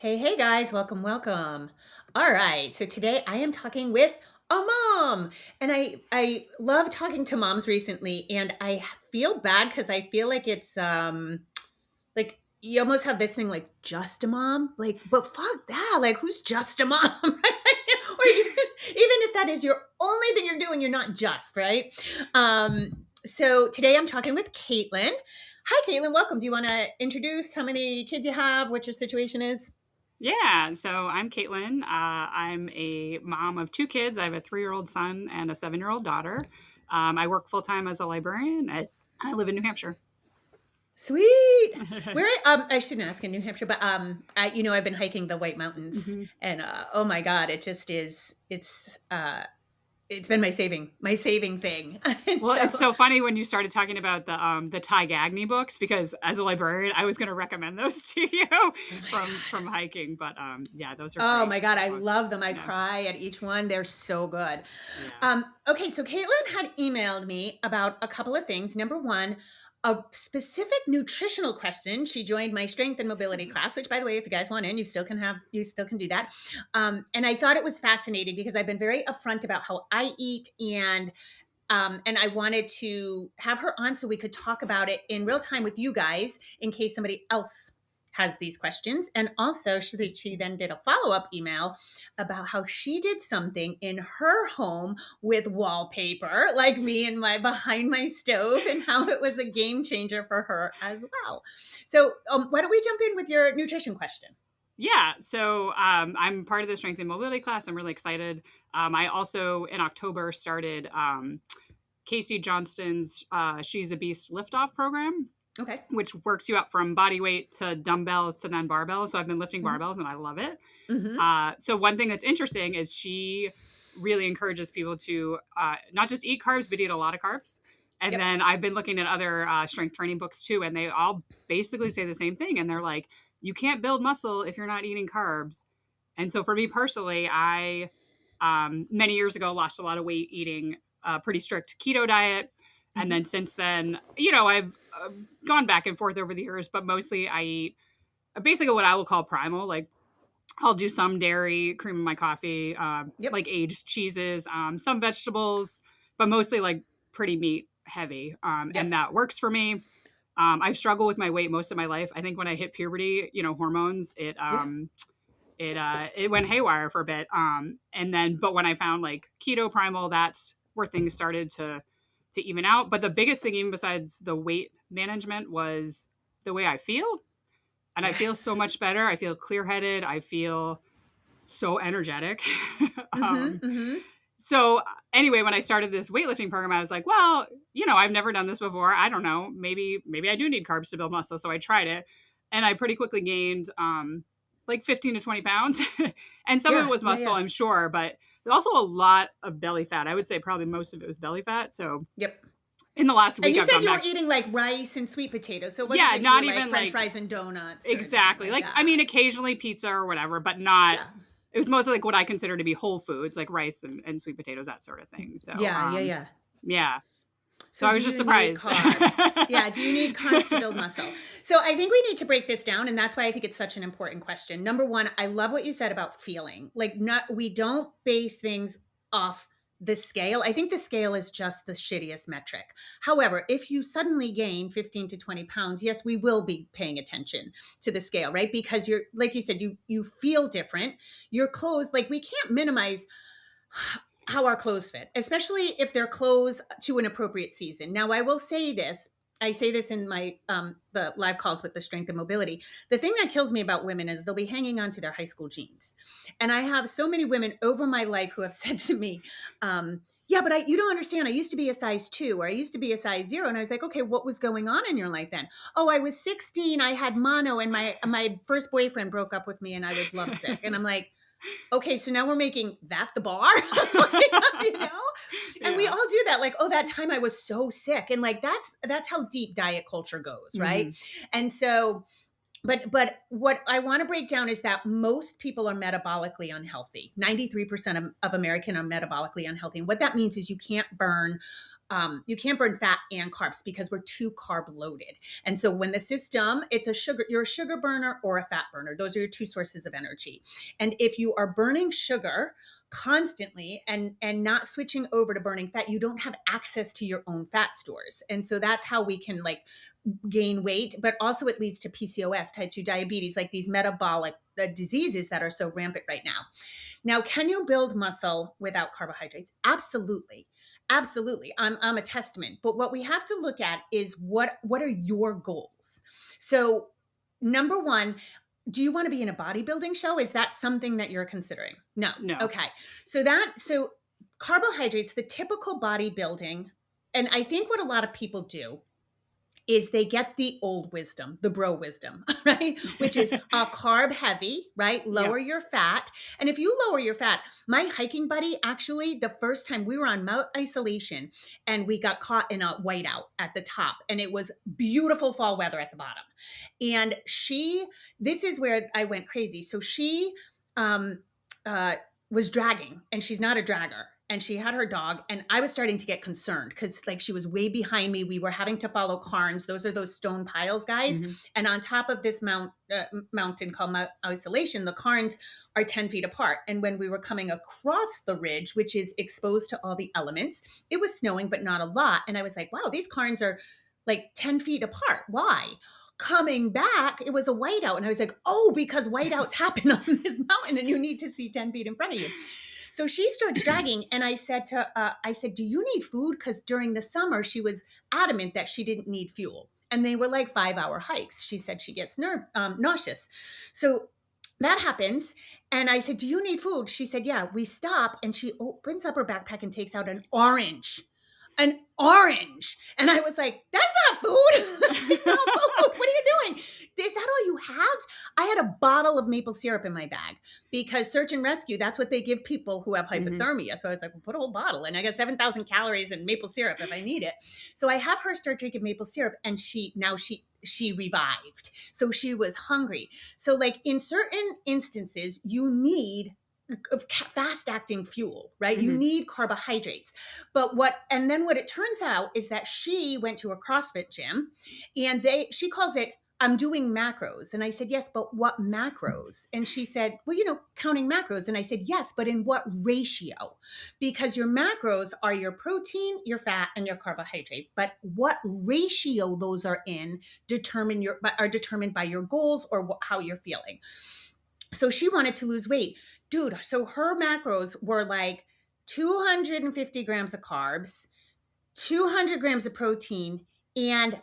Hey, hey guys, welcome, welcome. All right, so today I am talking with a mom. And I love talking to moms recently, and I feel bad because I feel like it's like you almost have this thing like just a mom. Like, but fuck that. Like, who's just a mom? Or even if that is your only thing you're doing, you're not just, right? So today I'm talking with Caitlin. Hi, Caitlin, welcome. Do you want to introduce how many kids you have, what your situation is? Yeah, so I'm Caitlin. I'm a mom of two kids. I have a 3-year-old son and a 7-year-old daughter. I work full time as a librarian. I live in New Hampshire. Sweet. Where I shouldn't ask in New Hampshire, but I've been hiking the White Mountains, hmm and oh my God, it just is it's been my saving thing. And Well, it's so so funny when you started talking about the Ty Gagne books because as a librarian, I was going to recommend those to you oh my from God. hiking. But yeah, those are Oh great my God, I books. love them. I Yeah, cry at each one. They're so good. yeah. Okay, so Caitlin had emailed me about a couple of things. Number one, a specific nutritional question. She joined my strength and mobility class, which, by the way, if you guys want in, you still can do that. And I thought it was fascinating because I've been very upfront about how I eat, and I wanted to have her on so we could talk about it in real time with you guys in case somebody else has these questions. And also, she then did a follow up email about how she did something in her home with wallpaper, like me and my behind my stove, and how it was a game changer for her as well. So, why don't we jump in with your nutrition question? Yeah, so I'm part of the strength and mobility class. I'm really excited. I also in October started Casey Johnston's She's a Beast liftoff program, Okay. which works you up from body weight to dumbbells to then barbells. So I've been lifting Mm-hmm. barbells and I love it. Mm-hmm. So one thing that's interesting is she really encourages people to not just eat carbs, but eat a lot of carbs. And Yep. then I've been looking at other strength training books too, and they all basically say the same thing. And they're like, you can't build muscle if you're not eating carbs. And so for me personally, I many years ago lost a lot of weight eating a pretty strict keto diet. And Mm-hmm. then since then, I've gone back and forth over the years, but mostly I eat basically what I will call primal. Like I'll do some dairy, cream in my coffee, Yep. like aged cheeses, some vegetables, but mostly like pretty meat heavy. And Yep. that works for me. I've struggled with my weight most of my life. I think when I hit puberty, hormones, Yeah. it went haywire for a bit. And then, but when I found like keto primal, that's where things started to even out. But the biggest thing, even besides the weight management, was the way I feel. And I feel so Yes. much better. I feel clear headed. I feel so energetic. Mm-hmm. um, Mm-hmm. so anyway, when I started this weightlifting program, I was like, well, I've never done this before. I don't know. Maybe I do need carbs to build muscle. So I tried it, and I pretty quickly gained like 15 to 20 pounds. And some of it Yeah. was Yeah. muscle, Yeah. I'm sure, but there's also a lot of belly fat. I would say probably most of it was belly fat. So Yep. in the last And week, you I've said gone you were back. eating like rice and sweet potatoes, so it wasn't Yeah, like you were not like even French like fries and donuts or anything exactly. like Like, I that. mean, occasionally pizza or whatever, but not. Yeah. It was mostly like what I consider to be whole foods, like rice and sweet potatoes, that sort of thing. So, Yeah. Yeah. Yeah. yeah. So So I do was just you need surprised. carbs? Yeah. Do you need carbs to build muscle? So I think we need to break this down, and that's why I think it's such an important question. Number one, I love what you said about feeling. Like, not we don't base things off the scale. I think the scale is just the shittiest metric. However, if you suddenly gain 15 to 20 pounds, yes, we will be paying attention to the scale, right? Because you're, like you said, you feel different. Your clothes, like we can't minimize how our clothes fit, especially if they're clothes to an appropriate season. Now, I will say this. I say this in my the live calls with the strength and mobility. The thing that kills me about women is they'll be hanging on to their high school jeans, and I have so many women over my life who have said to me, "Yeah, but you don't understand. I used to be a size 2, or I used to be a size 0." And I was like, "Okay, what was going on in your life then?" "Oh, I was 16. I had mono, and my first boyfriend broke up with me, and I was lovesick." And I'm like, okay, so now we're making that the bar, like, you know? And we Yeah. all do that. Like, oh, that time I was so sick. And like, that's how deep diet culture goes. Right. hmm And so but what I want to break down is that most people are metabolically unhealthy. 93% of American are metabolically unhealthy. And what that means is you can't burn fat and carbs because we're too carb loaded. And so when the system, you're a sugar burner or a fat burner. Those are your two sources of energy. And if you are burning sugar constantly and not switching over to burning fat, you don't have access to your own fat stores. And so that's how we can like gain weight, but also it leads to PCOS, type 2 diabetes, like these metabolic diseases that are so rampant right now. Now, can you build muscle without carbohydrates? Absolutely. Absolutely. I'm a testament. But what we have to look at is what are your goals? So, number one, do you want to be in a bodybuilding show? Is that something that you're considering? No. No. Okay. So carbohydrates, the typical bodybuilding, and I think what a lot of people do is they get the old wisdom, the bro wisdom, right? Which is carb heavy, right? Lower your fat. And if you lower your fat, my hiking buddy, actually, the first time we were on Mount Isolation and we got caught in a whiteout at the top, and it was beautiful fall weather at the bottom. And this is where I went crazy. So she was dragging, and she's not a dragger. And she had her dog, and I was starting to get concerned because like she was way behind me. We were having to follow cairns. Those are those stone piles, guys. Mm-hmm. And on top of this mountain called Mount Isolation, the cairns are 10 feet apart. And when we were coming across the ridge, which is exposed to all the elements, it was snowing, but not a lot. And I was like, wow, these cairns are like 10 feet apart. Why? Coming back, it was a whiteout. And I was like, oh, because whiteouts happen on this mountain and you need to see 10 feet in front of you. So she starts dragging, and I said, do you need food? Because during the summer, she was adamant that she didn't need fuel. And they were like 5-hour hikes. She said she gets nauseous. So that happens. And I said, do you need food? She said, yeah. We stop, and she opens up her backpack and takes out an orange. And I was like, that's not food. That's not food. What are you doing? Is that all you have? I had a bottle of maple syrup in my bag because search and rescue, that's what they give people who have hypothermia. Mm-hmm. So I was like, well, put a whole bottle and I got 7,000 calories and maple syrup if I need it. So I have her start drinking maple syrup, and she revived. So she was hungry. So like in certain instances, you need fast acting fuel, right? Mm-hmm. You need carbohydrates. And then what it turns out is that she went to a CrossFit gym, and she calls it, I'm doing macros. And I said, yes, but what macros? And she said, well, counting macros. And I said, yes, but in what ratio? Because your macros are your protein, your fat, and your carbohydrate. But what ratio those are in are determined by your goals or how you're feeling. So she wanted to lose weight. Dude, so her macros were like 250 grams of carbs, 200 grams of protein, and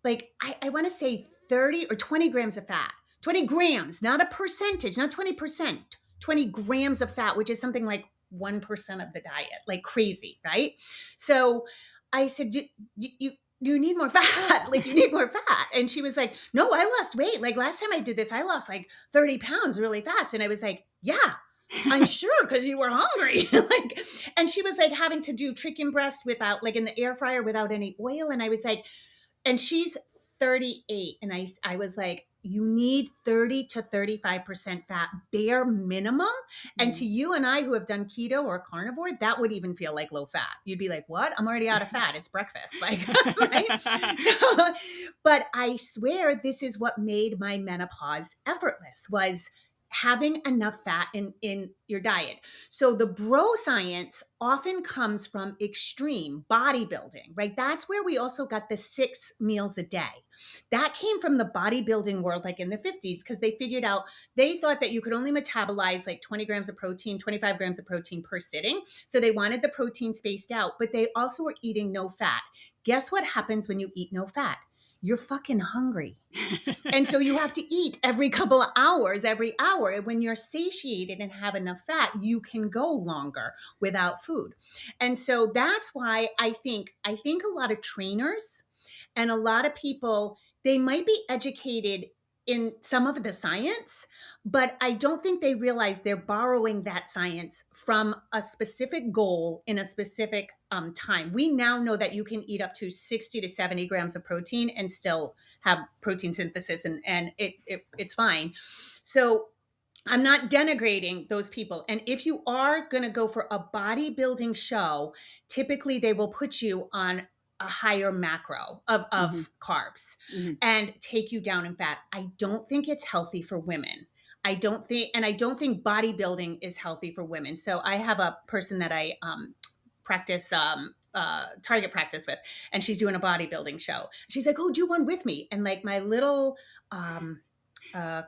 like, I want to say 30 or 20 grams of fat. 20 grams, not a percentage, not 20%, 20 grams of fat, which is something like 1% of the diet, like crazy, right? So I said, you need more fat. Like, you need more fat. And she was like, no, I lost weight. Like last time I did this, I lost like 30 pounds really fast. And I was like, yeah, I'm sure, because you were hungry. And she was like having to do chicken breast without, like in the air fryer without any oil. And I was like, and she's 38. And I was like, you need 30 to 35% fat, bare minimum. And to you and I who have done keto or carnivore, that would even feel like low fat. You'd be like, what? I'm already out of fat. It's breakfast. Like, right? So, but I swear this is what made my menopause effortless, was having enough fat in your diet. So the bro science often comes from extreme bodybuilding, right? That's where we also got the 6 meals a day. That came from the bodybuilding world, like in the 50s, because they thought that you could only metabolize like 20 grams of protein, 25 grams of protein per sitting. So they wanted the protein spaced out, but they also were eating no fat. Guess what happens when you eat no fat? You're fucking hungry. And so you have to eat every couple of hours, every hour. And when you're satiated and have enough fat, you can go longer without food. And so that's why I think a lot of trainers and a lot of people, they might be educated in some of the science, but I don't think they realize they're borrowing that science from a specific goal in a specific time. We now know that you can eat up to 60 to 70 grams of protein and still have protein synthesis and it's fine. So I'm not denigrating those people. And if you are going to go for a bodybuilding show, typically they will put you on a higher macro Hmm. of carbs Hmm. and take you down in fat. I don't think it's healthy for women. I don't think bodybuilding is healthy for women. So I have a person that I practice target practice with, and she's doing a bodybuilding show. She's like, "Oh, do one with me." And like my little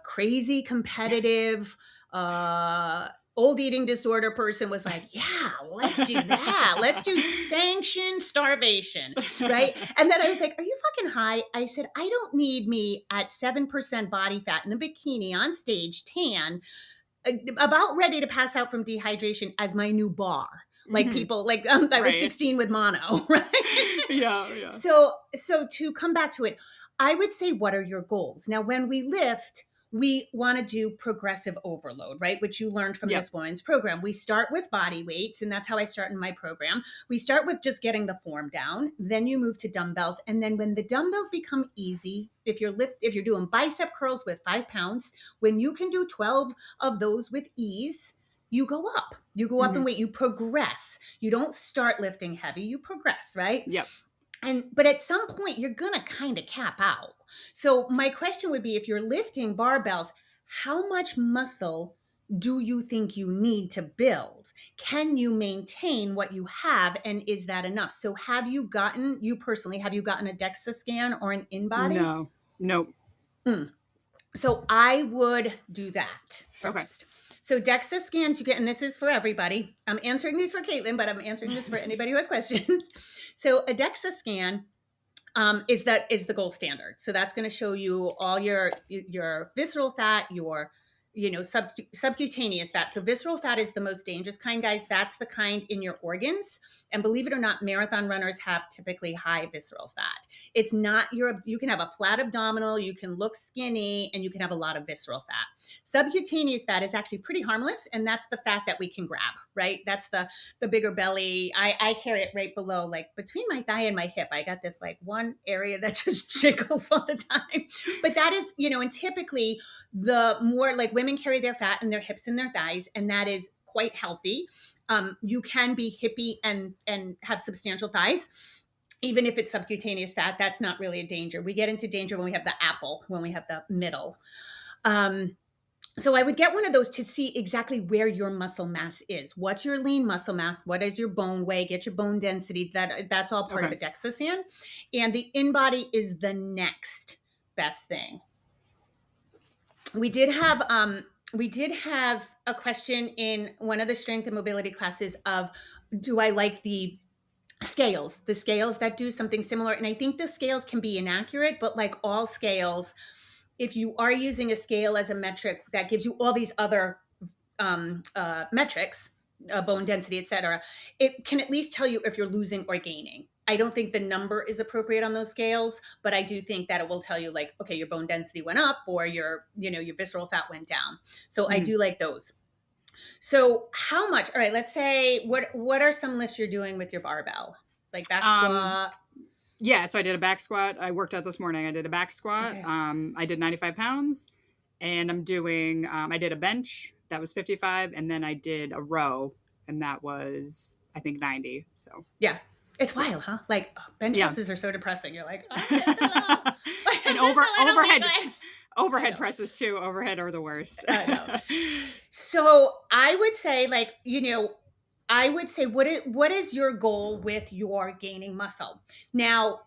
crazy competitive old eating disorder person was like, "Yeah, let's do that. Let's do sanctioned starvation." Right. And then I was like, "Are you fucking high?" I said, "I don't need me at 7% body fat in a bikini on stage, tan, about ready to pass out from dehydration as my new bar." Like Hmm. people like I was Right. 16 with mono, right? Yeah. Yeah. So to come back to it, I would say, what are your goals? Now, when we lift, we want to do progressive overload, right? Which you learned from Yep. this woman's program. We start with body weights, and that's how I start in my program. We start with just getting the form down. Then you move to dumbbells. And then when the dumbbells become easy, if you're doing bicep curls with 5 pounds, when you can do 12 of those with ease, you go up. You go up Hmm. in weight. You progress. You don't start lifting heavy. You progress, right? Yep. But at some point you're going to kind of cap out. So my question would be, if you're lifting barbells, how much muscle do you think you need to build? Can you maintain what you have, and is that enough? So you personally, have you gotten a DEXA scan or an in-body? No. Nope. So I would do that Okay. first. So DEXA scans you get, and this is for everybody. I'm answering these for Caitlin, but I'm answering this for anybody who has questions. So a DEXA scan is the gold standard. So that's going to show you all your visceral fat, your subcutaneous fat. So visceral fat is the most dangerous kind, guys. That's the kind in your organs. And believe it or not, marathon runners have typically high visceral fat. It's not you can have a flat abdominal, you can look skinny, and you can have a lot of visceral fat. Subcutaneous fat is actually pretty harmless, and that's the fat that we can grab, right? That's the bigger belly. I carry it right below, like between my thigh and my hip. I got this like one area that just jiggles all the time. But that is, and typically the more, like, women carry their fat in their hips and their thighs, and that is quite healthy. You can be hippie and have substantial thighs. Even if it's subcutaneous fat, that's not really a danger. We get into danger when we have the apple, when we have the middle. So I would get one of those to see exactly where your muscle mass is. What's your lean muscle mass? What is your bone weight? Get your bone density. That's all part of Okay. a DEXA scan. And the in-body is the next best thing. We did have a question in one of the strength and mobility classes of, do I like the scales that do something similar? And I think the scales can be inaccurate, but like all scales, if you are using a scale as a metric that gives you all these other metrics, bone density, etc., it can at least tell you if you're losing or gaining. I don't think the number is appropriate on those scales, but I do think that it will tell you, like, okay, your bone density went up, or your visceral fat went down. So I Hmm. do like those. So how much? All right, let's say, what are some lifts you're doing with your barbell? Like back Um, squat? yeah, so I did a back squat. I worked out this morning. I did a back squat. Okay. I did 95 pounds, and I did a bench that was 55, and then I did a row, and that was, I think, 90. So, Yeah. It's yeah. wild, huh? Like, bench Yeah. presses are so depressing. You're like, I don't know. And I don't think I overhead know. presses too. Overhead are the worst. I know. So I would say, like, I would say, what is your goal with your gaining muscle? Now,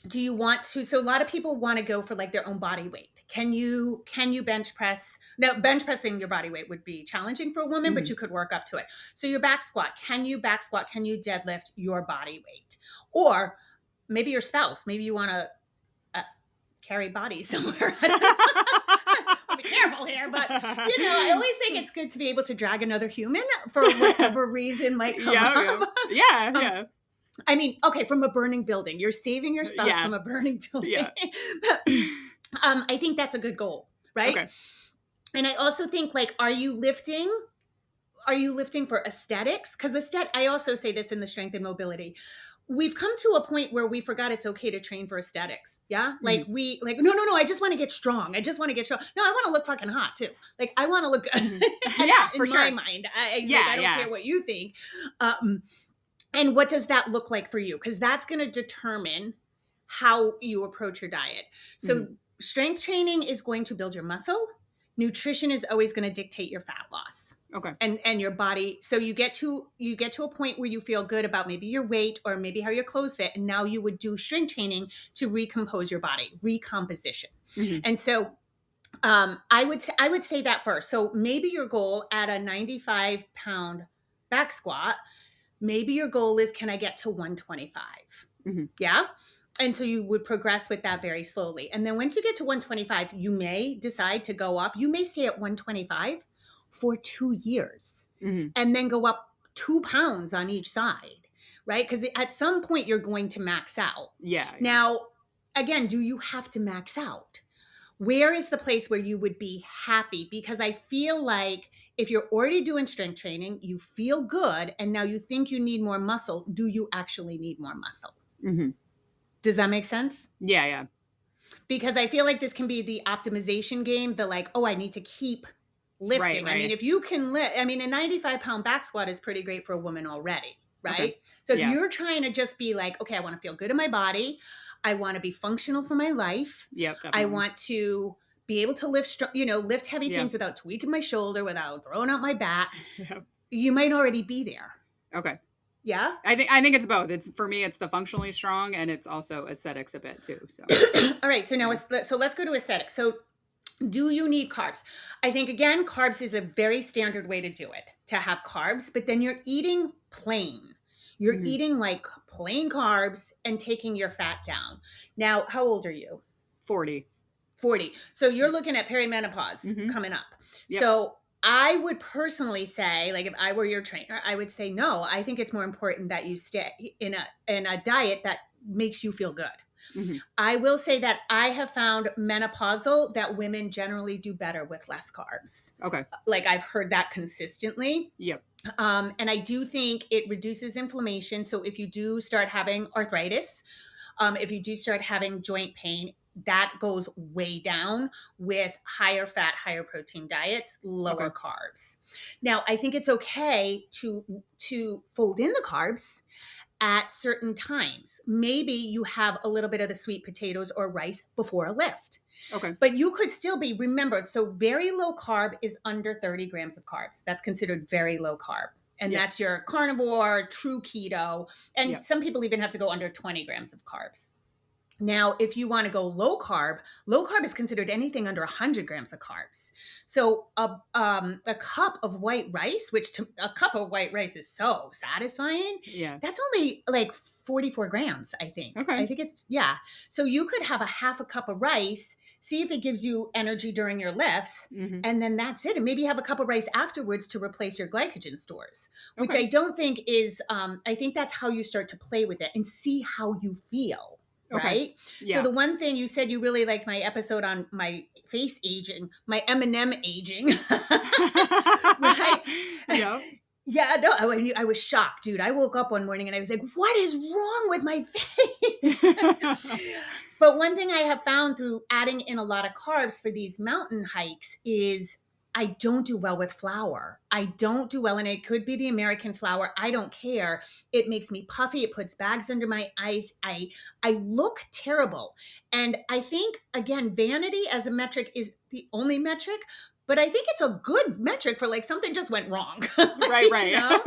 do you want to, so a lot of people want to go for like their own body weight. Can you bench press? Now, bench pressing your body weight would be challenging for a woman, but Mhm. you could work up to it. So your back squat, can you deadlift your body weight? Or maybe your spouse, maybe you want to carry bodies somewhere. I'll be careful here, but I always think it's good to be able to drag another human for whatever reason might come Yeah, up. yeah, Um, yeah, I mean, okay, from a burning building, you're saving your spouse yeah, from a burning building. yeah. I think that's a good goal, right? Okay. And I also think, like, are you lifting for aesthetics? Because I also say this in the strength and mobility. we've come to a point where we forgot it's okay to train for aesthetics. Yeah. Mhm. No, I just want to get strong. I just want to get strong. No, I want to look fucking hot too. Like I want to look good. Mhm. And Yeah, for in my sure. mind, Yeah, I don't yeah. care what you think. Um, and what does that look like for you? Because that's going to determine how you approach your diet. Mhm. So strength training is going to build your muscle. Nutrition is always going to dictate your fat loss Okay. and your body. So you get to a point where you feel good about maybe your weight or maybe how your clothes fit, and now you would do strength training to recompose your body, recomposition. Mhm. And so I would say that first. So maybe your goal at a 95-pound back squat, maybe your goal is, can I get to 125? Mhm. Yeah. And so you would progress with that very slowly. And then once you get to 125, you may decide to go up. You may stay at 125 for 2 years Mhm. and then go up 2 pounds on each side, right? Because at some point you're going to max out. Yeah, yeah. Now, again, do you have to max out? Where is the place where you would be happy? Because I feel like if you're already doing strength training, you feel good, and now you think you need more muscle, do you actually need more muscle? Mhm. Does that make sense? Yeah, yeah. Because I feel like this can be the optimization game, the like, oh, I need to keep Right, lifting. I mean, right. if you can lift, I mean, a 95-pound back squat is pretty great for a woman already, Okay. right? So if Yeah. you're trying to just be like, okay, I want to feel good in my body, I want to be functional for my life, Yep, I definitely. want to be able to lift, lift heavy Yeah. things without tweaking my shoulder, without throwing out my back, Yep. you might already be there. Okay. Yeah. I think it's both. It's for me, it's the functionally strong, and it's also aesthetics a bit too. So All right. So now yeah. let's go to aesthetics. So do you need carbs? I think, again, carbs is a very standard way to do it, to have carbs, but then you're eating plain. You're Mhm. eating like plain carbs and taking your fat down. Now, how old are you? 40. 40. So you're looking at perimenopause Mhm. coming up. Yep. So I would personally say, like, if I were your trainer, I would say, no, I think it's more important that you stay in a diet that makes you feel good. Mhm. I will say that I have found menopausal that women generally do better with less carbs. Okay. Like I've heard that consistently. Yep. And I do think it reduces inflammation. So if you do start having arthritis, if you do start having joint pain, that goes way down with higher fat, higher protein diets, lower Okay. carbs. Now, I think it's okay to fold in the carbs at certain times. Maybe you have a little bit of the sweet potatoes or rice before a lift. Okay. But you could still be remembered. So very low carb is under 30 grams of carbs. That's considered very low carb. And Yep. that's your carnivore, true keto. And Yep. some people even have to go under 20 grams of carbs. Now, if you want to go low carb is considered anything under 100 grams of carbs. So a cup of white rice, a cup of white rice is so satisfying. Yeah. That's only like 44 grams, I think. Okay. I think it's, yeah. So you could have a half a cup of rice, see if it gives you energy during your lifts, Mhm. and then that's it. And maybe have a cup of rice afterwards to replace your glycogen stores, which Okay. I don't think is, I think that's how you start to play with it and see how you feel. Okay. Right. So Yeah. the one thing you said, you really liked my episode on my face aging, my M&M aging. Right. Yep. Yeah, no, I was shocked, dude. I woke up one morning and I was like, what is wrong with my face? But one thing I have found through adding in a lot of carbs for these mountain hikes is I don't do well with flour. I don't do well, and it could be the American flour. I don't care. It makes me puffy. It puts bags under my eyes. I look terrible. And I think, again, vanity as a metric is the only metric, but I think it's a good metric for like something just went wrong. Right, right. You know?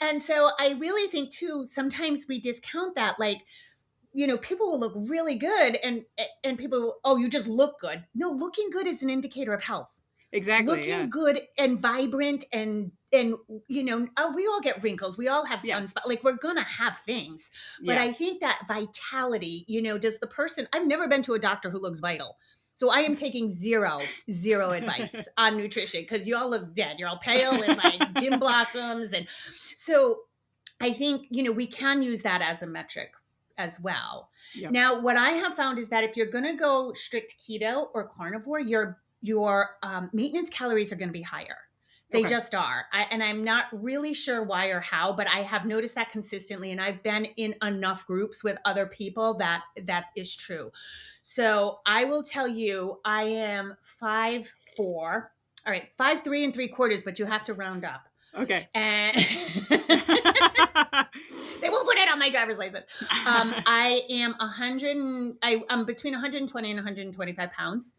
And so I really think too, sometimes we discount that, like, people will look really good and people will, oh, you just look good. No, looking good is an indicator of health. Exactly. Yeah. Looking good and vibrant and we all get wrinkles. We all have Yeah. sunspots. Like, we're going to have things. But Yeah. I think that vitality, does the person, I've never been to a doctor who looks vital. So I am taking zero advice on nutrition because you all look dead. You're all pale and like gym blossoms. And so I think, we can use that as a metric as well. Yep. Now, what I have found is that if you're going to go strict keto or carnivore, your maintenance calories are going to be higher They Okay. just are. And I'm not really sure why or how, but I have noticed that consistently. And I've been in enough groups with other people that that is true. So I will tell you, I am 5'4". All right, 5'3 3/4", but you have to round up. Okay. And they won't put it on my driver's license. I am 100. I'm between 120 and 125 pounds.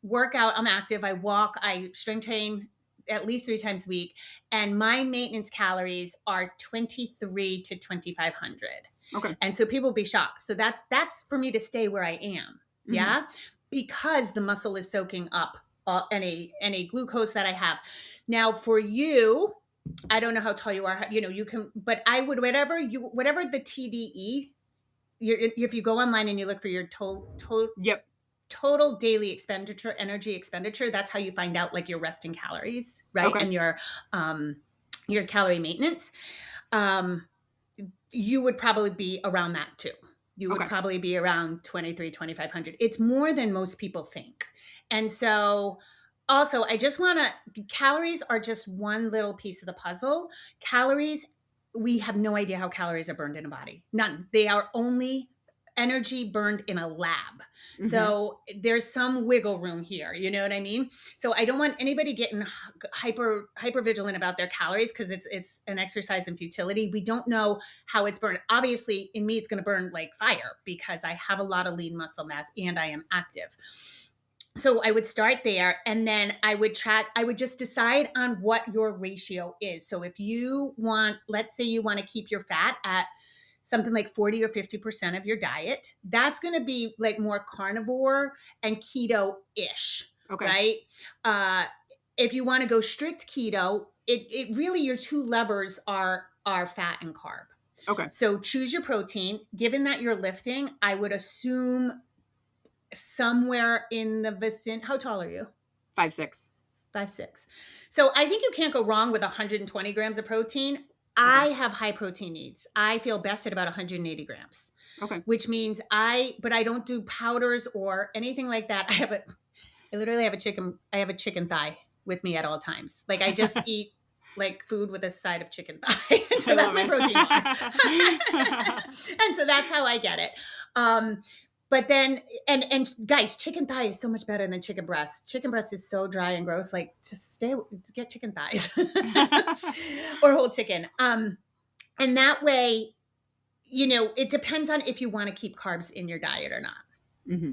Workout, I'm active. I walk. I strength train at least 3 times a week, and my maintenance calories are 23 to 2,500. Okay. And so people will be shocked. So that's for me to stay where I am. Mm-hmm. Yeah, because the muscle is soaking up any glucose that I have. Now for you, I don't know how tall you are. You know, you can, but I would whatever the TDE. If you go online and you look for your Yep. total daily expenditure, energy expenditure, that's how you find out like your resting calories, right? Okay. And your calorie maintenance. You would probably be around that too. You would Okay. probably be around 23, 2,500. It's more than most people think. And so also, I just want to, calories are just one little piece of the puzzle. Calories, we have no idea how calories are burned in a body. None. They are only energy burned in a lab. Mm-hmm. So there's some wiggle room here. You know what I mean? So I don't want anybody getting hyper vigilant about their calories, because it's an exercise in futility. We don't know how it's burned. Obviously, in me, it's going to burn like fire because I have a lot of lean muscle mass and I am active. So I would start there, and then I would just decide on what your ratio is. So if you want, let's say you want to keep your fat at something like 40 or 50% of your diet, that's going to be like more carnivore and keto-ish, Okay. right? If you want to go strict keto, it really, your two levers are fat and carb. Okay. So choose your protein. Given that you're lifting, I would assume somewhere in the vicinity. How tall are you? 5'6". 5'6". So I think you can't go wrong with 120 grams of protein. I have high protein needs. I feel best at about 180 grams. Okay. Which means I don't do powders or anything like that. I literally have a chicken thigh with me at all times. Like I just eat like food with a side of chicken thigh. So that's my protein bar. And so that's how I get it. But then, and guys, chicken thigh is so much better than chicken breast. Chicken breast is so dry and gross. Like, just get chicken thighs or whole chicken. And that way, you know, it depends on if you want to keep carbs in your diet or not. Mm-hmm.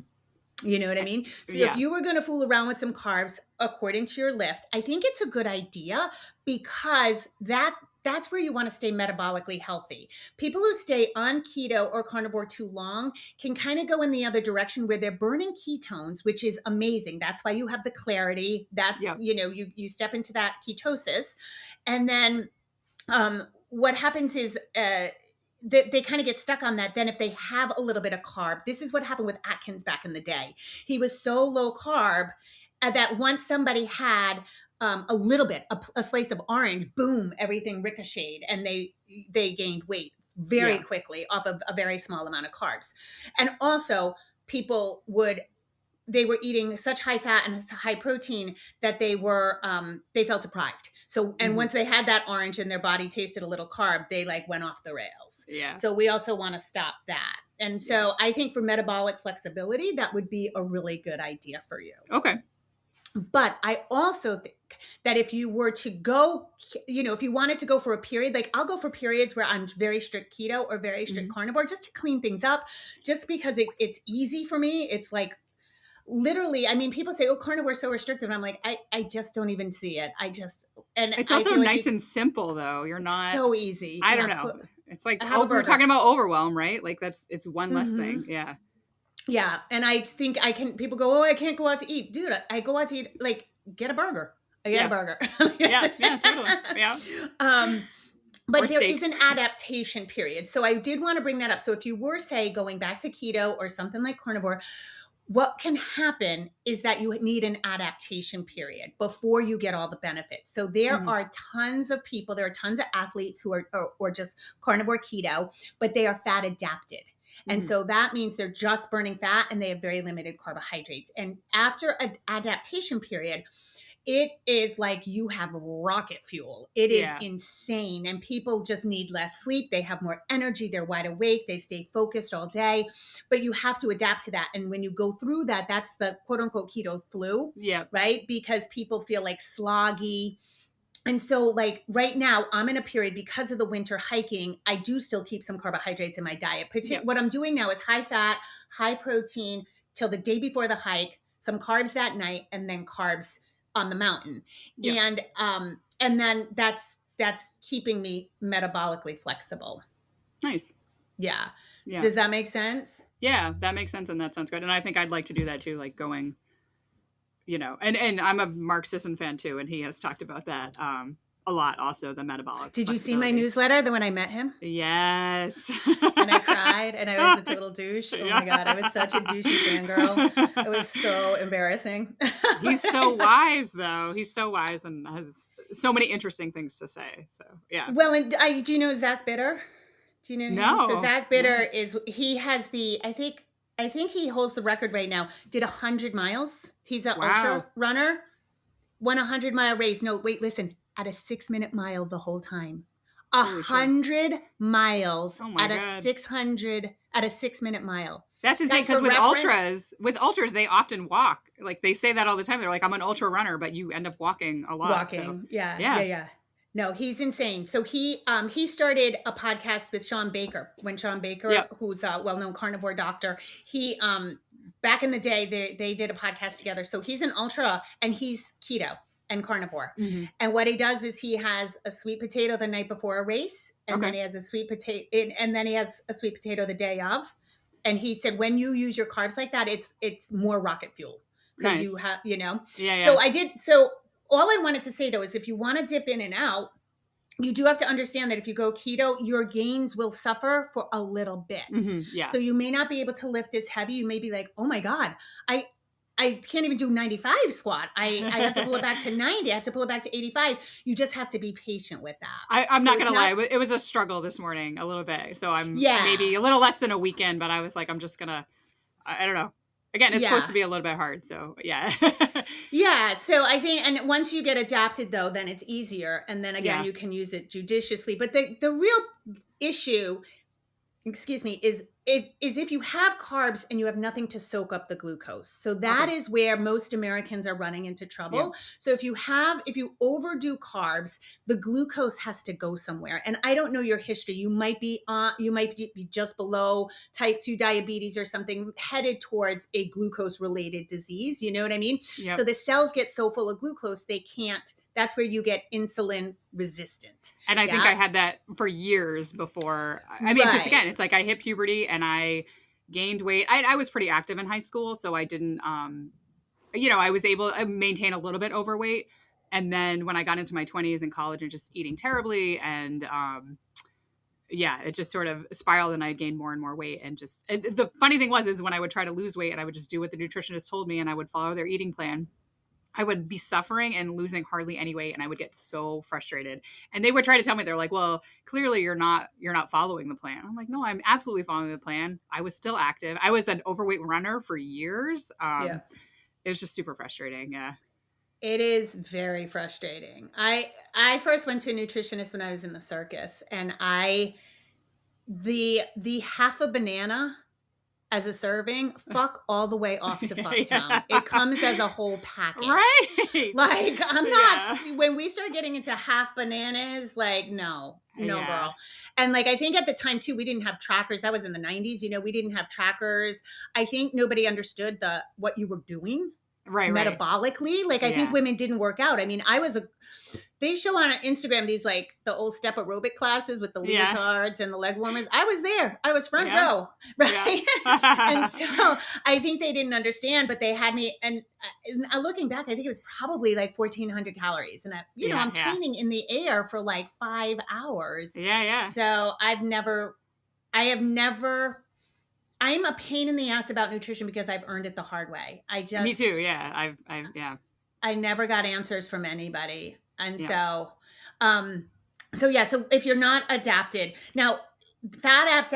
You know what I mean? So Yeah. if you were going to fool around with some carbs according to your lift, I think it's a good idea, because that's where you want to stay metabolically healthy. People who stay on keto or carnivore too long can kind of go in the other direction, where they're burning ketones, which is amazing. That's why you have the clarity. That's, you know, you step into that ketosis. And then what happens is they kind of get stuck on that. Then if they have a little bit of carb, this is what happened with Atkins back in the day. He was so low carb that once somebody had a little bit, a slice of orange, boom, everything ricocheted, and they gained weight very quickly off of a very small amount of carbs. And also people they were eating such high fat and high protein that they felt deprived. So, and once they had that orange and their body tasted a little carb, they like went off the rails. Yeah. So we also want to stop that. And so I think for metabolic flexibility, that would be a really good idea for you. Okay. But I also think that if you were to go, you know, if you wanted to go for a period, like I'll go for periods where I'm very strict keto or very strict carnivore, just to clean things up, just because it's easy for me. It's like, literally, I mean, people say, "Oh, carnivore is so restrictive." And I'm like, I just don't even see it. And it's also nice and simple, though. You're not so easy. I don't know. It's like we're talking about overwhelm, right? Like it's one less thing. Yeah. Yeah, and I think people go, "Oh, I can't go out to eat." Dude, I go out to eat, like, get a burger. I get a burger. yeah, totally. Yeah. But there is an adaptation period. So I did want to bring that up. So if you were, say, going back to keto or something like carnivore, what can happen is that you need an adaptation period before you get all the benefits. So there are tons of people, there are tons of athletes who are or just carnivore keto, but they are fat adapted. And so that means they're just burning fat and they have very limited carbohydrates. And after an adaptation period, it is like you have rocket fuel. It is Yeah. insane. And people just need less sleep. They have more energy. They're wide awake. They stay focused all day. But you have to adapt to that. And when you go through that, that's the quote unquote keto flu, Yeah. right? Because people feel like sloggy. And so, like right now, I'm in a period because of the winter hiking. I do still keep some carbohydrates in my diet. Yep. What I'm doing now is high fat, high protein till the day before the hike, some carbs that night, and then carbs on the mountain. Yep. And then that's keeping me metabolically flexible. Nice. Yeah. Yeah. Does that make sense? Yeah, that makes sense, and that sounds good. And I think I'd like to do that too, like going, and I'm a Mark Sisson fan too, and he has talked about that a lot also, the metabolic Did you see my flexibility. newsletter, the when I met him? Yes. And I cried and I was a total douche. Oh my God, I was such a douchey fangirl. It was so embarrassing. He's so wise, though. He's so wise and has so many interesting things to say. So, yeah. Well, and do you know Zach Bitter? Do you know him? No. So Zach Bitter he has I think he holds the record right now. Did 100 miles. He's an ultra runner. Won 100-mile race. No, wait, listen. At a 6-minute mile the whole time. 100 miles at a 6-minute mile. That's insane, because with ultras, they often walk. Like, they say that all the time. They're like, I'm an ultra runner, but you end up walking a lot. Walking. So. Yeah. No, he's insane. So he started a podcast with Sean Baker. When Sean Baker, who's a well-known carnivore doctor, he back in the day they did a podcast together. So he's an ultra and he's keto and carnivore. Mm-hmm. And what he does is he has a sweet potato the night before a race, and then he has a sweet potato, and then he has a sweet potato the day of. And he said, when you use your carbs like that, it's more rocket fuel because you have, Yeah. So I did. So all I wanted to say though is if you want to dip in and out, you do have to understand that if you go keto, your gains will suffer for a little bit. Mm-hmm. Yeah. So you may not be able to lift as heavy. You may be like, oh my God, I can't even do 95 squat. I have to pull it back to 90. I have to pull it back to 85. You just have to be patient with that. I'm not going to lie. It was a struggle this morning a little bit. So I'm maybe a little less than a weekend, but I was like, I'm just going to, I don't know. Again, it's supposed to be a little bit hard. So yeah. Yeah. So I think, and once you get adapted though, then it's easier. And then again, you can use it judiciously. But the real issue, is if you have carbs and you have nothing to soak up the glucose. So that is where most Americans are running into trouble. Yeah. So if you overdo carbs, the glucose has to go somewhere. And I don't know your history. You might be just below type 2 diabetes or something, headed towards a glucose related disease. You know what I mean? Yep. So the cells get so full of glucose, they can't. That's where you get insulin resistant. And I think I had that for years before. I mean, because again, it's like I hit puberty and I gained weight. I was pretty active in high school, so I didn't, I was able to maintain a little bit overweight. And then when I got into my 20s in college and just eating terribly and, it just sort of spiraled and I gained more and more weight. And the funny thing is when I would try to lose weight and I would just do what the nutritionist told me and I would follow their eating plan, I would be suffering and losing hardly any weight, and I would get so frustrated. And they would try to tell me, they're like, well, clearly you're not following the plan. I'm like, no, I'm absolutely following the plan. I was still active. I was an overweight runner for years. It was just super frustrating. Yeah. It is very frustrating. I first went to a nutritionist when I was in the circus, and the half a banana as a serving, fuck all the way off to Fucktown. It comes as a whole package. Right. Like, I'm not, when we start getting into half bananas, like, no, girl. And like, I think at the time too, we didn't have trackers. That was in the 90s. We didn't have trackers. I think nobody understood what you were doing. Right. Metabolically. Like, I think women didn't work out. I mean, they show on Instagram these like the old step aerobic classes with the leotards and the leg warmers. I was there. I was front row. Right. And so I think they didn't understand, but they had me. And looking back, I think it was probably like 1,400 calories. And I'm training in the air for like 5 hours. Yeah. So I'm a pain in the ass about nutrition because I've earned it the hard way. Me too. Yeah. I never got answers from anybody. And so if you're not adapted now, fat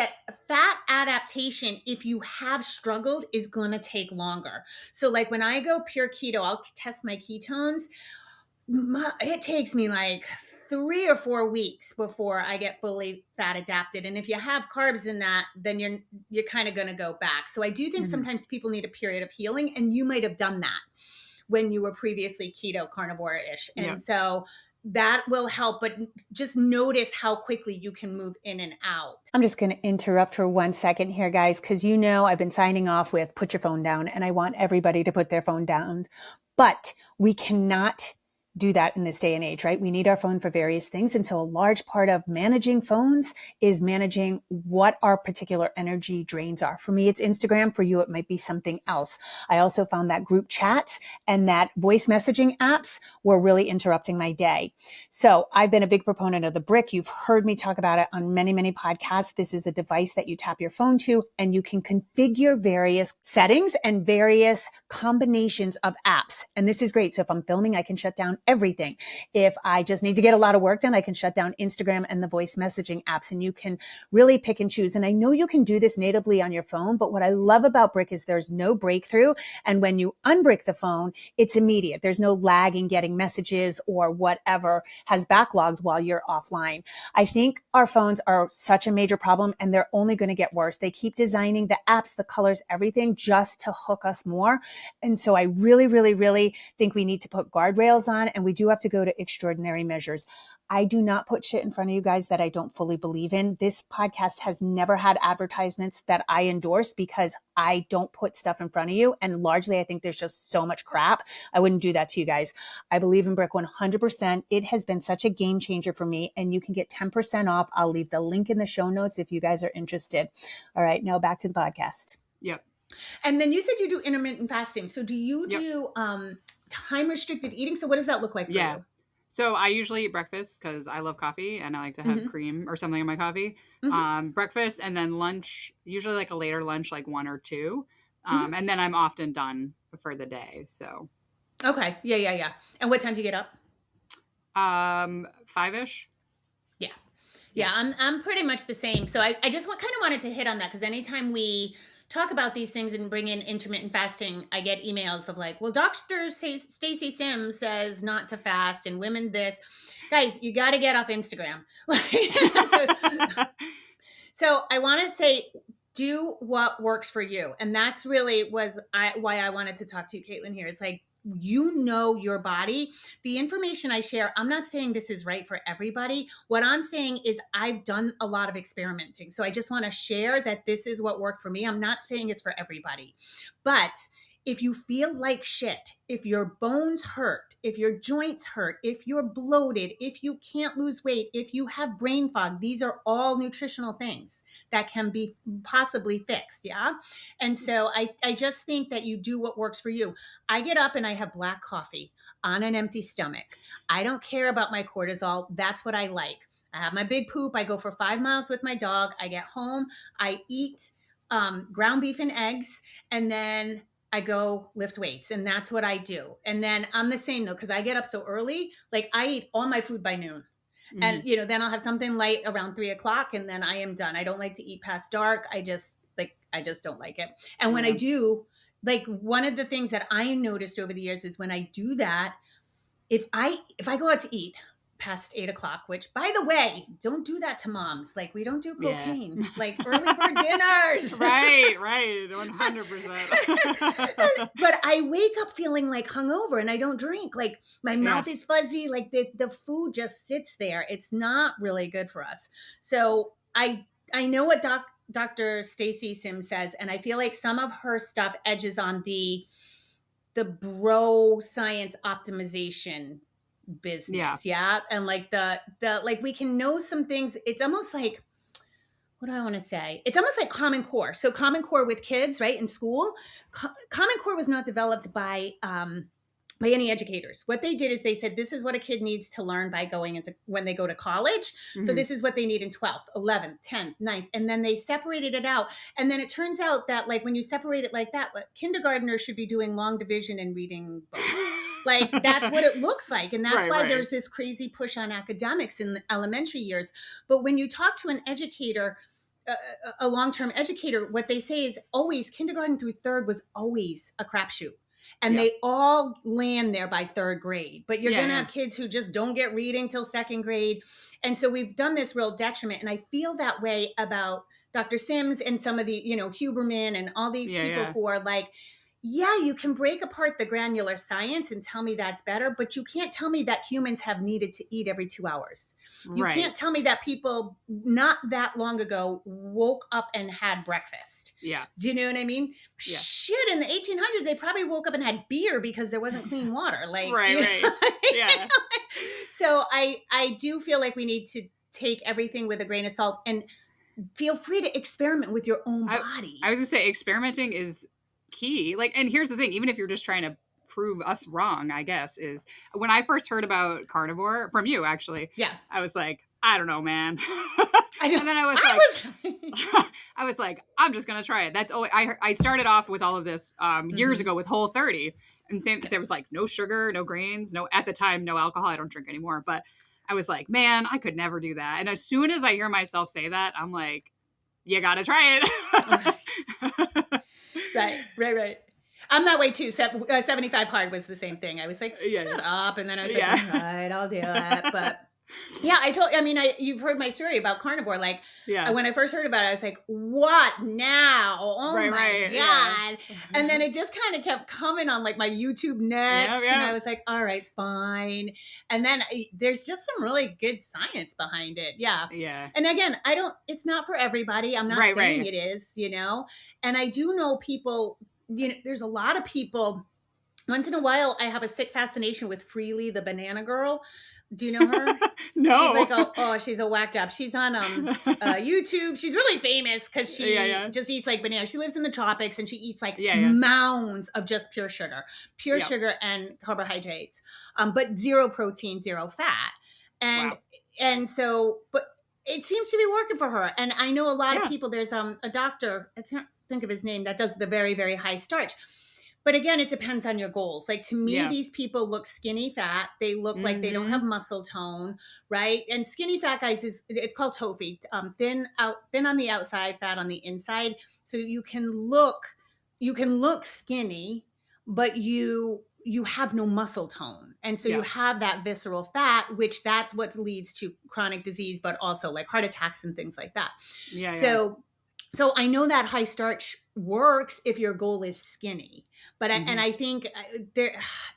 adaptation, if you have struggled, is going to take longer. So like when I go pure keto, I'll test my ketones. It takes me like 3 or 4 weeks before I get fully fat adapted. And if you have carbs in that, then you're kind of going to go back. So I do think Mhm. sometimes people need a period of healing, and you might have done that when you were previously keto carnivore-ish. And Yep. so that will help, but just notice how quickly you can move in and out. I'm just going to interrupt for 1 second here, guys, because I've been signing off with put your phone down, and I want everybody to put their phone down. But we cannot do that in this day and age, right? We need our phone for various things. And so a large part of managing phones is managing what our particular energy drains are. For me, it's Instagram. For you, it might be something else. I also found that group chats and that voice messaging apps were really interrupting my day. So I've been a big proponent of the Brick. You've heard me talk about it on many, many podcasts. This is a device that you tap your phone to, and you can configure various settings and various combinations of apps. And this is great. So if I'm filming, I can shut down everything. If I just need to get a lot of work done, I can shut down Instagram and the voice messaging apps, and you can really pick and choose. And I know you can do this natively on your phone, but what I love about Brick is there's no breakthrough. And when you unbrick the phone, it's immediate. There's no lag in getting messages or whatever has backlogged while you're offline. I think our phones are such a major problem, and they're only going to get worse. They keep designing the apps, the colors, everything just to hook us more. And so I really, really, really think we need to put guardrails on, and we do have to go to extraordinary measures. I do not put shit in front of you guys that I don't fully believe in. This podcast has never had advertisements that I endorse because I don't put stuff in front of you. And largely, I think there's just so much crap. I wouldn't do that to you guys. I believe in Brick 100%. It has been such a game changer for me, and you can get 10% off. I'll leave the link in the show notes if you guys are interested. All right, now back to the podcast. Yep. And then you said you do intermittent fasting. So do you Yep. do time restricted eating? So what does that look like for you? So I usually eat breakfast because I love coffee and I like to have cream or something in my coffee. Breakfast, and then lunch, usually like a later lunch, like 1 or 2. And then I'm often done for the day. So. Okay. Yeah. And what time do you get up? 5-ish. Yeah. I'm pretty much the same. So I just kind of wanted to hit on that, because anytime we talk about these things and bring in intermittent fasting, I get emails of like, well, Dr. Stacy Sims says not to fast, and women this. Guys, you got to get off Instagram. So I want to say, do what works for you. And that's really why I wanted to talk to you, Caitlin, here. It's like, your body. The information I share, I'm not saying this is right for everybody. What I'm saying is I've done a lot of experimenting. So I just want to share that this is what worked for me. I'm not saying it's for everybody. But if you feel like shit, if your bones hurt, if your joints hurt, if you're bloated, if you can't lose weight, if you have brain fog, these are all nutritional things that can be possibly fixed. Yeah. And so I just think that you do what works for you. I get up and I have black coffee on an empty stomach. I don't care about my cortisol. That's what I like. I have my big poop. I go for 5 miles with my dog. I get home. I eat ground beef and eggs, and then I go lift weights, and that's what I do. And then I'm the same though, because I get up so early. Like I eat all my food by noon. And then I'll have something light around 3 o'clock, and then I am done. I don't like to eat past dark. I just don't like it. And when I do, like, one of the things that I noticed over the years is when I do that, if I go out to eat past 8 o'clock, which, by the way, don't do that to moms. Like, we don't do cocaine, like early bird dinners. Right, 100%. But I wake up feeling like hungover, and I don't drink. Like, my mouth is fuzzy. Like the food just sits there. It's not really good for us. So I know what Dr. Stacy Sims says, and I feel like some of her stuff edges on the bro science optimization business. Yeah. And like the like, we can know some things. It's almost like, what do I want to say? It's almost like Common Core. So Common Core with kids, right, in school. Common Core was not developed by any educators. What they did is they said, this is what a kid needs to learn by going into when they go to college. So this is what they need in 12th, 11th, 10th, 9th. And then they separated it out. And then it turns out that, like, when you separate it like that, kindergartners should be doing long division and reading books. Like, that's what it looks like. And that's why there's this crazy push on academics in the elementary years. But when you talk to an educator, a long-term educator, what they say is always kindergarten through 3rd was always a crapshoot. and Yeah. they all land there by third grade. But you're Yeah, going to yeah. have kids who just don't get reading till second grade. And so we've done this real detriment. And I feel that way about Dr. Sims and some of the, Huberman and all these Yeah, people yeah. who are like, yeah, you can break apart the granular science and tell me that's better, but you can't tell me that humans have needed to eat every 2 hours. You Right. can't tell me that people not that long ago woke up and had breakfast. Yeah. Do you know what I mean? Yeah. Shit, in the 1800s, they probably woke up and had beer because there wasn't clean water. Like, Right. Yeah. So I do feel like we need to take everything with a grain of salt and feel free to experiment with your own body. I was gonna say experimenting is key. Like, and here's the thing, even if you're just trying to prove us wrong, I guess, is when I first heard about carnivore from you, actually, Yeah. I was like, I don't know, man. I know. And then I was like, I'm just gonna try it. That's I started off with all of this years ago with Whole30, and there was like no sugar, no grains, at the time no alcohol. I don't drink anymore, but I was like, man, I could never do that. And as soon as I hear myself say that, I'm like, you gotta try it. Right. I'm that way too. 75 hard was the same thing. I was like, shut up. And then I was like, all right, I'll do it. But yeah, you've heard my story about carnivore. Like, when I first heard about it, I was like, what now? Oh my God. Yeah. And then it just kind of kept coming on like my YouTube next. And I was like, all right, fine. And then there's just some really good science behind it. Yeah. Yeah. And again, it's not for everybody. I'm not saying it is, and I do know people, there's a lot of people. Once in a while, I have a sick fascination with Freely, the banana girl. Do you know her? No. She's like, she's a whack job. She's on YouTube. She's really famous because she just eats like bananas. She lives in the tropics and she eats like mounds of just pure sugar and carbohydrates, but zero protein, zero fat. And so, but it seems to be working for her. And I know a lot of people, there's a doctor, I can't think of his name, that does the very, very high starch. But again, it depends on your goals. Like to me, these people look skinny fat. They look like they don't have muscle tone, right? And skinny fat guys it's called TOFI, thin on the outside, fat on the inside. So you can look skinny, but you have no muscle tone. And so you have that visceral fat, which that's what leads to chronic disease, but also like heart attacks and things like that. So I know that high starch works if your goal is skinny, but I think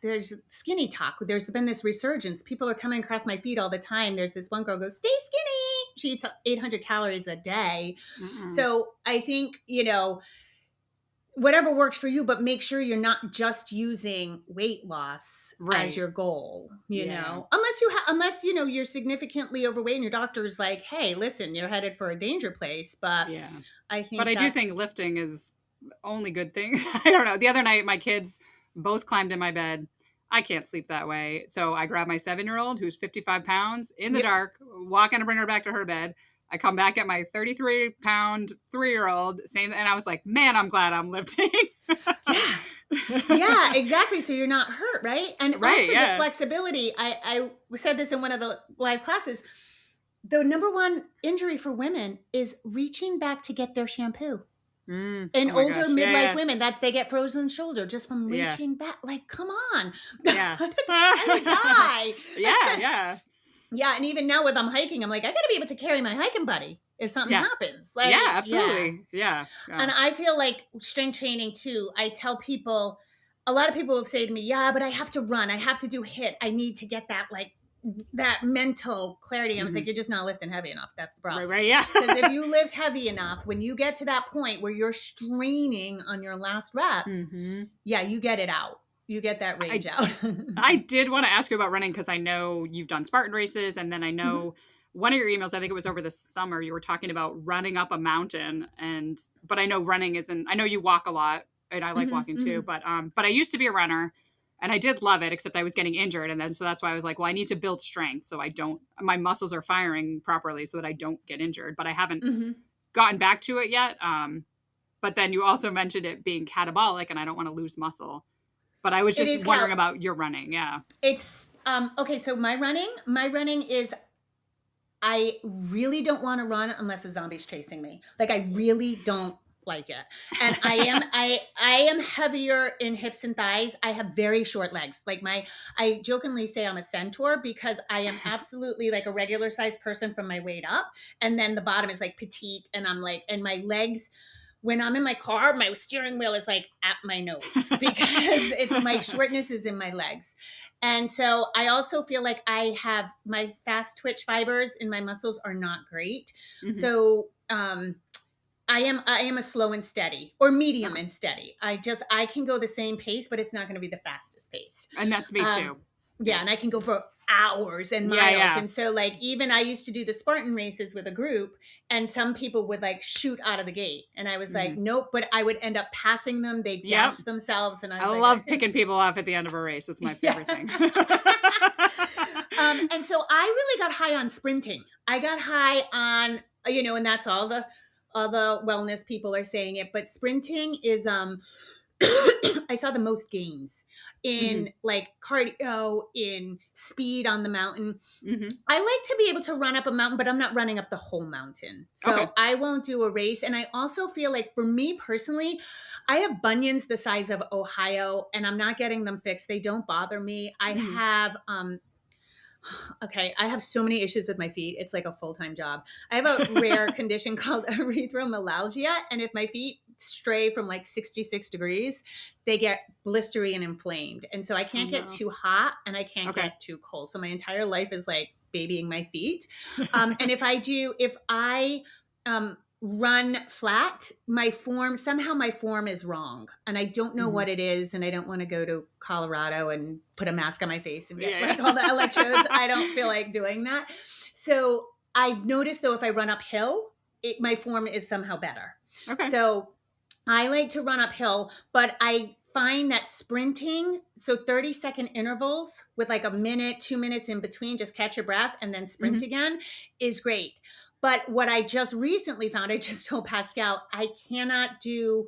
there's skinny talk. There's been this resurgence. People are coming across my feed all the time. There's this one girl who goes, stay skinny. She eats 800 calories a day. So I think, whatever works for you, but make sure you're not just using weight loss as your goal, you know, unless you're significantly overweight and your doctor's like, hey, listen, you're headed for a danger place. But I do think lifting is only good things. I don't know. The other night, my kids both climbed in my bed. I can't sleep that way. So I grabbed my 7-year-old who's 55 pounds in the dark, walking to bring her back to her bed. I come back at my 33-pound 3-year-old, and I was like, man, I'm glad I'm lifting. Yeah, exactly. So you're not hurt, right? And also just flexibility. I said this in one of the live classes. The number one injury for women is reaching back to get their shampoo. And older midlife women, that they get frozen shoulder just from reaching back. Like, come on. Yeah. I would die. Yeah. Yeah, and even now with hiking, I'm like, I got to be able to carry my hiking buddy if something happens. Like, absolutely. Yeah. And I feel like strength training too, I tell people, a lot of people will say to me, yeah, but I have to run. I have to do HIIT. I need to get that mental clarity. I was like, you're just not lifting heavy enough. That's the problem. Right, yeah. Because if you lift heavy enough, when you get to that point where you're straining on your last reps, you get it out. You get that rage out. I did want to ask you about running because I know you've done Spartan races, and then I know one of your emails, I think it was over the summer, you were talking about running up a mountain, but I know running isn't. I know you walk a lot, and I like walking too. But I used to be a runner, and I did love it, except I was getting injured, and then so that's why I was like, well, I need to build strength so my muscles are firing properly so that I don't get injured. But I haven't gotten back to it yet. But then you also mentioned it being catabolic, and I don't want to lose muscle. But I was just wondering about your running. Yeah. It's, okay. So my running is, I really don't want to run unless a zombie's chasing me. Like I really don't like it. And I am heavier in hips and thighs. I have very short legs. Like I jokingly say I'm a centaur because I am absolutely like a regular sized person from my weight up. And then the bottom is like petite. And I'm like, and my legs, when I'm in my car, my steering wheel is like at my nose because it's my shortness is in my legs. And so I also feel like I have my fast twitch fibers in my muscles are not great. Mm-hmm. So, I am a slow and steady or medium Okay. and steady. I can go the same pace, but it's not going to be the fastest pace. And that's me too. Yeah, and I can go for hours and miles. Yeah. And so like even I used to do the Spartan races with a group and some people would like shoot out of the gate. And I was like, nope, but I would end up passing them. They'd gas themselves. And I was love picking people off at the end of a race. It's my favorite thing. And so I really got high on sprinting. I got high on, and that's all the wellness people are saying it, but sprinting is, I saw the most gains in like cardio, in speed on the mountain. I like to be able to run up a mountain, but I'm not running up the whole mountain. So I won't do a race. And I also feel like for me personally, I have bunions the size of Ohio and I'm not getting them fixed. They don't bother me. I have, I have so many issues with my feet. It's like a full-time job. I have a rare condition called erythromelalgia. And if my feet stray from like 66 degrees, they get blistery and inflamed. And so I can't get too hot and I can't get too cold. So my entire life is like babying my feet. And if I run flat, my form is wrong. And I don't know what it is. And I don't want to go to Colorado and put a mask on my face and get like all the electrodes. I don't feel like doing that. So I've noticed though, if I run uphill, my form is somehow better. So I like to run uphill, but I find that sprinting, so 30-second intervals with like a minute, 2 minutes in between, just catch your breath and then sprint again is great. But what I just recently found, I just told Pascal, I cannot do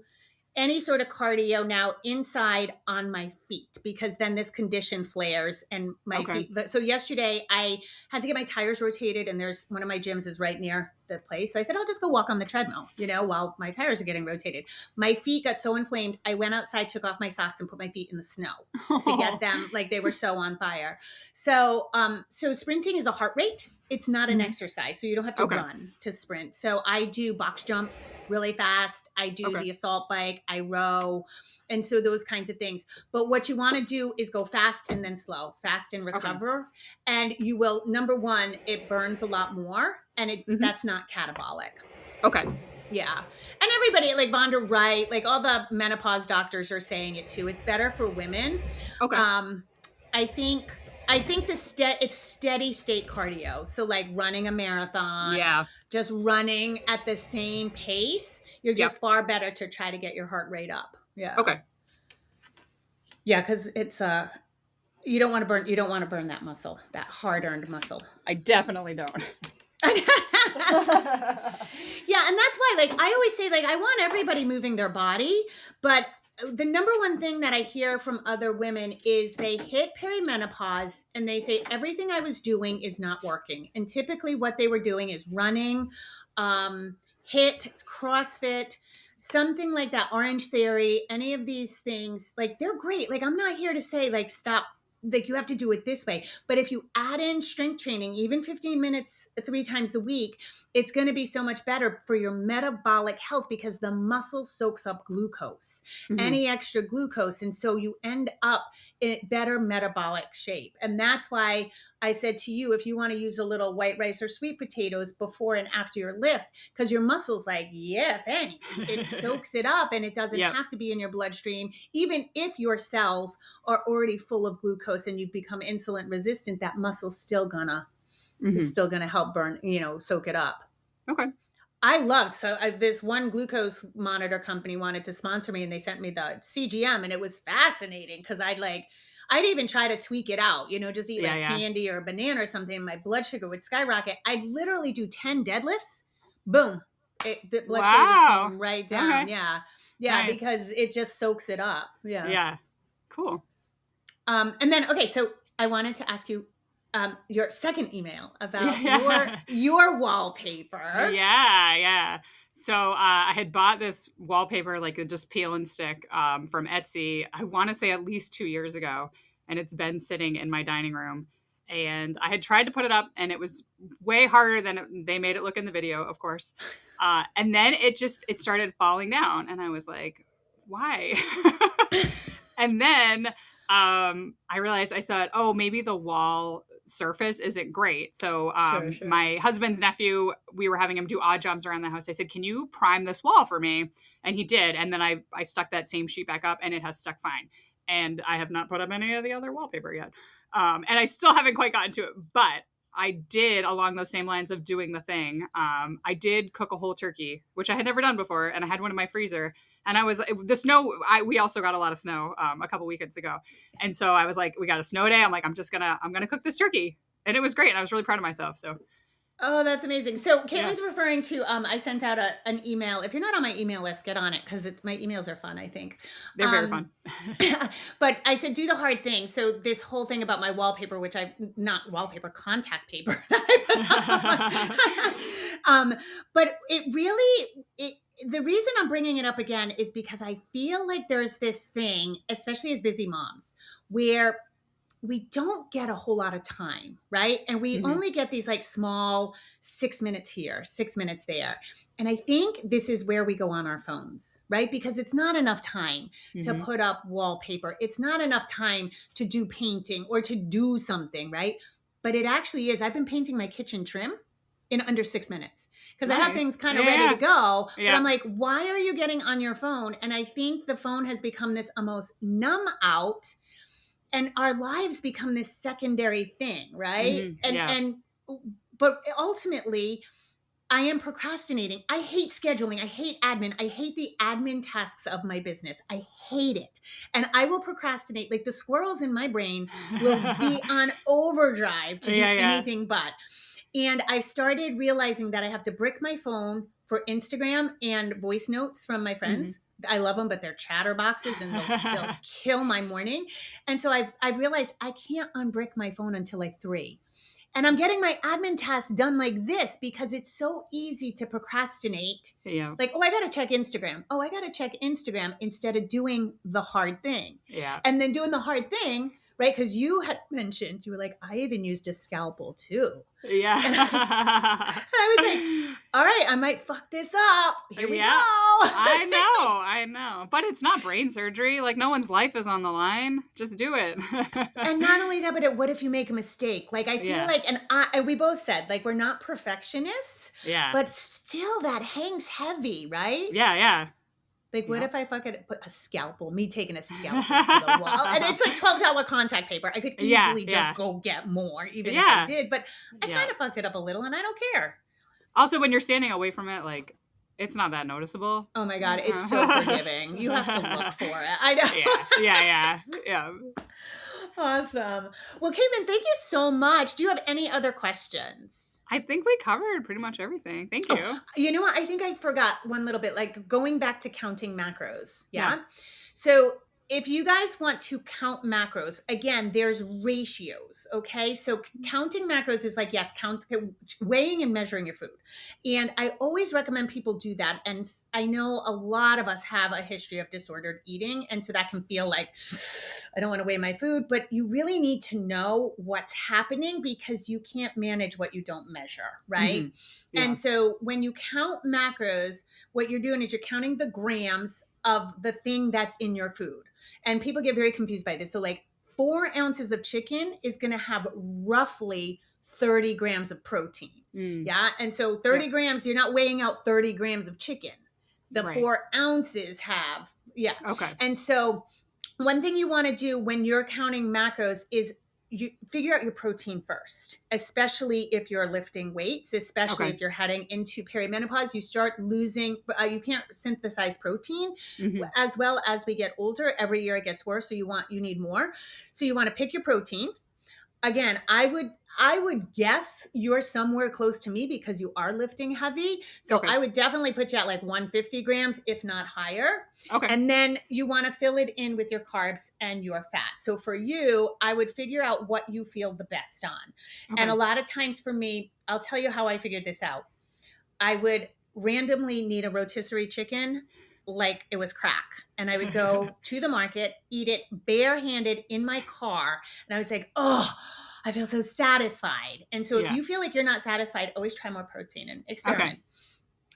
any sort of cardio now inside on my feet because then this condition flares and my feet. So yesterday I had to get my tires rotated and there's one of my gyms is right near the place. So I said, I'll just go walk on the treadmill, while my tires are getting rotated. My feet got so inflamed. I went outside, took off my socks and put my feet in the snow to get them like they were so on fire. So, so sprinting is a heart rate. It's not an exercise. So you don't have to run to sprint. So I do box jumps really fast. I do the assault bike. I row. And so those kinds of things. But what you want to do is go fast and then slow, fast and recover. And you will, number one, it burns a lot more. And that's not catabolic. Yeah. And everybody like Vonda Wright, like all the menopause doctors are saying it too. It's better for women. I think it's steady state cardio. So like running a marathon, just running at the same pace, you're just far better to try to get your heart rate up. Yeah. Yeah. Cause it's, you don't want to burn that muscle, that hard-earned muscle. I definitely don't. Yeah. And that's why, like, I always say, like, I want everybody moving their body, but the number one thing that I hear from other women is they hit perimenopause and they say, everything I was doing is not working. And typically what they were doing is running, HIIT, CrossFit, something like that, Orange Theory, any of these things, like they're great. Like, I'm not here to say like, stop, like you have to do it this way. But if you add in strength training, even 15 minutes, 3 times a week, it's going to be so much better for your metabolic health because the muscle soaks up glucose, any extra glucose. And so you end up in better metabolic shape. And that's why I said to you, if you want to use a little white rice or sweet potatoes before and after your lift, because your muscle's like, yeah, thanks. It soaks it up and it doesn't have to be in your bloodstream. Even if your cells are already full of glucose and you've become insulin resistant, that muscle's still gonna is still gonna help burn, soak it up. I loved, this one glucose monitor company wanted to sponsor me and they sent me the CGM and it was fascinating because I'd even try to tweak it out, just eat candy or a banana or something. My blood sugar would skyrocket. I'd literally do 10 deadlifts. Boom. The blood sugar just came right down. Yeah. Yeah. Nice. Because it just soaks it up. Yeah. Yeah. Cool. And then, so I wanted to ask you, your second email about your wallpaper. Yeah. So I had bought this wallpaper, like a just peel and stick from Etsy, I want to say at least 2 years ago. And it's been sitting in my dining room. And I had tried to put it up, and it was way harder than they made it look in the video, of course. And then it started falling down. And I was like, why? And then I realized, I thought, oh, maybe the wall surface isn't great. So Sure, sure. my husband's nephew, we were having him do odd jobs around the house. I said, can you prime this wall for me? And he did. And then I stuck that same sheet back up, and it has stuck fine. And I have not put up any of the other wallpaper yet. And I still haven't quite gotten to it. But I did, along those same lines of doing the thing, I did cook a whole turkey, which I had never done before. And I had one in my freezer. And the snow, we also got a lot of snow a couple weekends ago. And so I was like, we got a snow day. I'm like, I'm going to cook this turkey. And it was great. And I was really proud of myself. So Oh, that's amazing. So Caitlin's yeah, referring to, I sent out an email. If you're not on my email list, get on it because my emails are fun, I think. they're very fun. But I said, do the hard thing. So this whole thing about my wallpaper, which not wallpaper, contact paper. But the reason I'm bringing it up again is because I feel like there's this thing, especially as busy moms, where we don't get a whole lot of time, right? And we Mhm. only get these like small 6 minutes here, 6 minutes there. And I think this is where we go on our phones, right? Because it's not enough time to Mhm. put up wallpaper. It's not enough time to do painting or to do something, right? But it actually is. I've been painting my kitchen trim in under 6 minutes because I have things Nice. kind of ready Yeah. to go. But Yeah. I'm like, why are you getting on your phone? And I think the phone has become this almost numb out, and our lives become this secondary thing, right? Yeah. But ultimately I am procrastinating. I hate scheduling. I hate admin. I hate the admin tasks of my business. I hate it. And I will procrastinate. Like the squirrels in my brain will be on overdrive to do Yeah. Yeah. anything but. And I've started realizing that I have to brick my phone for Instagram and voice notes from my Mhm. friends. I love them, but they're chatterboxes and they'll kill my morning. And so I've realized I can't unbrick my phone until like 3. And I'm getting my admin tasks done like this because it's so easy to procrastinate. Yeah. Like, oh, I got to check Instagram. Oh, I got to check Instagram instead of doing the hard thing. Yeah. And then doing the hard thing, right? Because you had mentioned, you were like, I even used a scalpel too. Yeah. And I was like, all right, I might fuck this up. Here we Yeah. go. I know. But it's not brain surgery. Like, no one's life is on the line. Just do it. And not only that, but what if you make a mistake? Like I feel Yeah. like, and we both said, like, we're not perfectionists, Yeah. but still that hangs heavy, right? Yeah. Yeah. Like, what Yeah. if I fucking put a scalpel, me taking a scalpel to the wall? And it's like $12 contact paper. I could Yeah. easily Yeah. just go get more, even if I Yeah. did, but I Yeah. kind of fucked it up a little and I don't care. Also, when you're standing away from it, like, it's not that noticeable. Oh my God, it's so forgiving. You have to look for it. I know. Yeah. Yeah. Awesome. Well, Caitlin, thank you so much. Do you have any other questions? I think we covered pretty much everything. Thank you. Oh, you know what? I think I forgot one little bit, like going back to counting macros. Yeah. Yeah. So if you guys want to count macros, again, there's ratios. Okay. So counting macros is like, yes, weighing and measuring your food. And I always recommend people do that. And I know a lot of us have a history of disordered eating. And so that can feel like, I don't want to weigh my food, but you really need to know what's happening because you can't manage what you don't measure. Right. Mhm. Yeah. And so when you count macros, what you're doing is you're counting the grams of the thing that's in your food. And people get very confused by this. So like 4 ounces of chicken is going to have roughly 30 grams of protein. Mm. Yeah. And so 30 grams, you're not weighing out 30 grams of chicken. The Right. 4 ounces have, yeah. Okay. And so one thing you want to do when you're counting macros is you figure out your protein first, especially if you're lifting weights, especially Okay. if you're heading into perimenopause. You start losing, you can't synthesize protein Mhm. as well as we get older. Every year it gets worse. So you need more. So you want to pick your protein. Again, I would guess you're somewhere close to me because you are lifting heavy. So Okay. I would definitely put you at like 150 grams, if not higher. Okay. And then you want to fill it in with your carbs and your fat. So for you, I would figure out what you feel the best on. Okay. And a lot of times for me, I'll tell you how I figured this out. I would randomly need a rotisserie chicken like it was crack. And I would go to the market, eat it barehanded in my car. And I was like, oh, I feel so satisfied. And so if Yeah. you feel like you're not satisfied, always try more protein and Okay. experiment.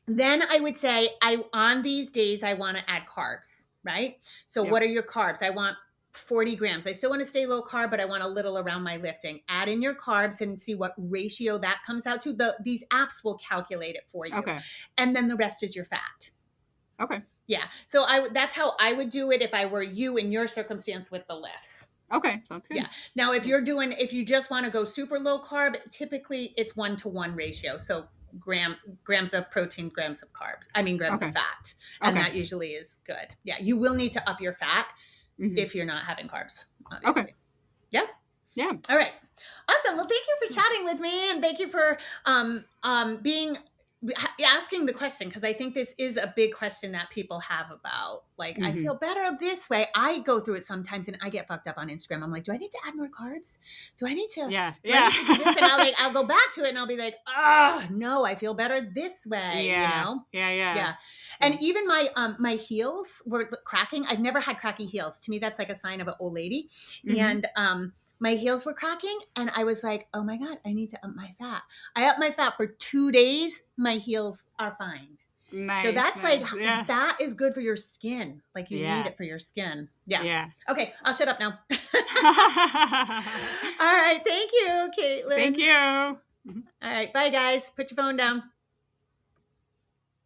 Then I would say, on these days, I want to add carbs, right? So Yep. what are your carbs? I want 40 grams. I still want to stay low carb, but I want a little around my lifting. Add in your carbs and see what ratio that comes out to. These apps will calculate it for you. Okay. And then the rest is your fat. Okay. Yeah. So that's how I would do it if I were you in your circumstance with the lifts. Okay. Sounds good. Yeah. Now, if you just want to go super low carb, typically it's 1-to-1 ratio. So grams of protein, grams of carbs. Grams of fat. And that usually is good. Yeah. You will need to up your fat if you're not having carbs, obviously. Okay. Yeah. Yeah. All right. Awesome. Well, thank you for chatting with me, and thank you for asking the question, because I think this is a big question that people have about, like, I feel better this way. I go through it sometimes and I get fucked up on Instagram. I'm like, do I need to add more carbs? Do I need to do this? And I'll go back to it and I'll be like, oh no, I feel better this way. Yeah. And even my heels were cracking. I've never had cracky heels. To me, that's like a sign of an old lady. And my heels were cracking, and I was like, oh my God, I need to up my fat. I upped my fat for 2 days. My heels are fine. Nice. So that's nice. like, fat is good for your skin. Like, you need it for your skin. Yeah. Okay. I'll shut up now. All right. Thank you, Caitlin. Thank you. All right. Bye, guys. Put your phone down.